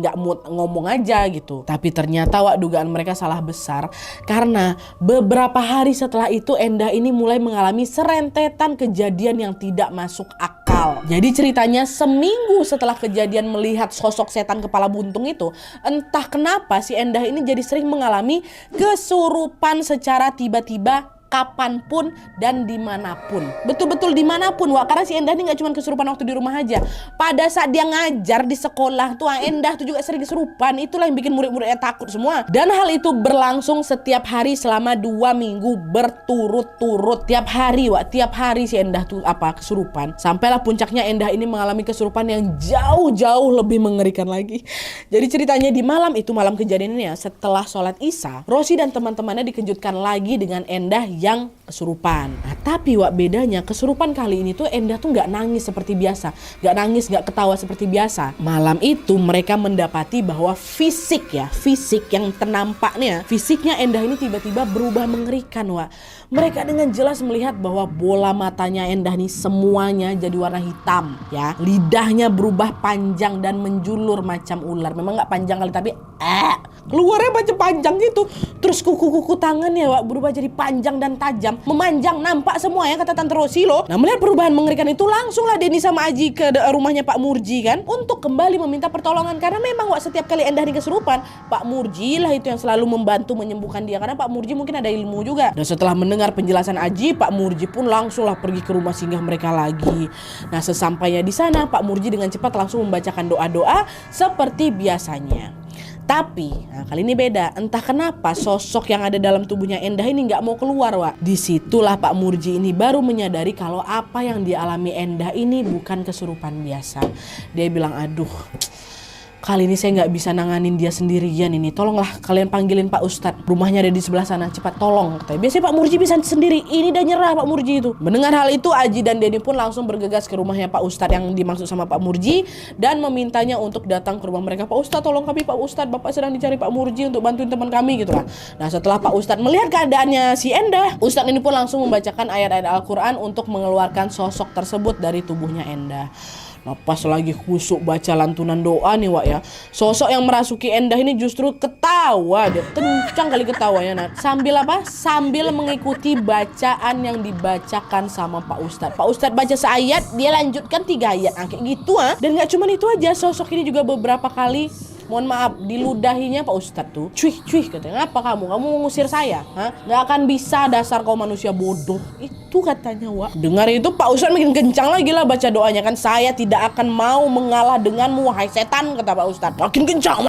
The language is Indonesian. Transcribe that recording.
nggak mood ngomong aja gitu. Tapi ternyata dugaan mereka salah besar, karena beberapa hari setelah itu Endah ini mulai mengalami serentetan kejadian yang tidak masuk akal. Jadi ceritanya seminggu setelah kejadian melihat sosok setan kepala buntung itu, entah kenapa si Endah ini jadi sering mengalami kesurupan secara tiba-tiba, kapanpun dan dimanapun. Betul-betul dimanapun, karena si Endah ini gak cuma kesurupan waktu di rumah aja. Pada saat dia ngajar di sekolah tuh, Endah tuh juga sering kesurupan. Itulah yang bikin murid-muridnya takut semua. Dan hal itu berlangsung setiap hari selama 2 minggu berturut-turut. Tiap hari si Endah tuh kesurupan. Sampailah puncaknya Endah ini mengalami kesurupan yang jauh-jauh lebih mengerikan lagi. Jadi ceritanya di malam itu, malam kejadiannya setelah sholat Isya, Rosi dan teman-temannya dikejutkan lagi dengan Endah yang kesurupan. Nah, tapi bedanya kesurupan kali ini tuh Endah tuh nggak nangis seperti biasa, nggak ketawa seperti biasa. Malam itu mereka mendapati bahwa fisik yang ternampaknya, fisiknya Endah ini tiba-tiba berubah mengerikan. Mereka dengan jelas melihat bahwa bola matanya Endah nih semuanya jadi warna hitam ya. Lidahnya berubah panjang dan menjulur macam ular. Memang nggak panjang kali, tapi keluarnya macam panjang gitu. Terus kuku-kuku tangannya berubah jadi panjang dan tajam, memanjang, nampak semua ya, kata Tante Rosi loh. Nah, melihat perubahan mengerikan itu, langsunglah Denny sama Aji ke rumahnya Pak Murji kan, untuk kembali meminta pertolongan. Karena memang setiap kali Endah ini kesurupan, Pak Murji lah itu yang selalu membantu menyembuhkan dia, karena Pak Murji mungkin ada ilmu juga. Dan setelah mendengar penjelasan Aji, Pak Murji pun langsunglah pergi ke rumah singgah mereka lagi. Nah, sesampainya di sana, Pak Murji dengan cepat langsung membacakan doa-doa seperti biasanya. Tapi kali ini beda. Entah kenapa sosok yang ada dalam tubuhnya Endah ini nggak mau keluar. Disitulah Pak Murji ini baru menyadari kalau apa yang dialami Endah ini bukan kesurupan biasa. Dia bilang, aduh, kali ini saya nggak bisa nanganin dia sendirian ini. Tolonglah kalian panggilin Pak Ustadz. Rumahnya ada di sebelah sana. Cepat tolong. Katanya. Biasanya Pak Murji bisa sendiri. Ini udah nyerah Pak Murji itu. Mendengar hal itu, Aji dan Denny pun langsung bergegas ke rumahnya Pak Ustadz yang dimaksud sama Pak Murji dan memintanya untuk datang ke rumah mereka. Pak Ustadz, tolong kami Pak Ustadz. Bapak sedang dicari Pak Murji untuk bantuin teman kami gitu lah. Nah, setelah Pak Ustadz melihat keadaannya si Endah, Ustadz ini pun langsung membacakan ayat-ayat Al-Quran untuk mengeluarkan sosok tersebut dari tubuhnya Endah. Nah, pas lagi khusyuk baca lantunan doa nih ya, sosok yang merasuki Endah ini justru ketawa. Dia kencang kali ketawanya. Sambil mengikuti bacaan yang dibacakan sama Pak Ustadz. Pak Ustadz baca seayat, dia lanjutkan 3 ayat. Kayak gitu Dan gak cuma itu aja, sosok ini juga beberapa kali, mohon maaf, diludahinya Pak Ustadz tuh. Cuih katanya, apa kamu mau ngusir saya? Gak akan bisa, dasar kau manusia bodoh. Itu katanya Dengar itu Pak Ustadz makin kencang lagi lah baca doanya kan. Saya tidak akan mau mengalah denganmu wahai setan, kata Pak Ustadz. Makin kencang.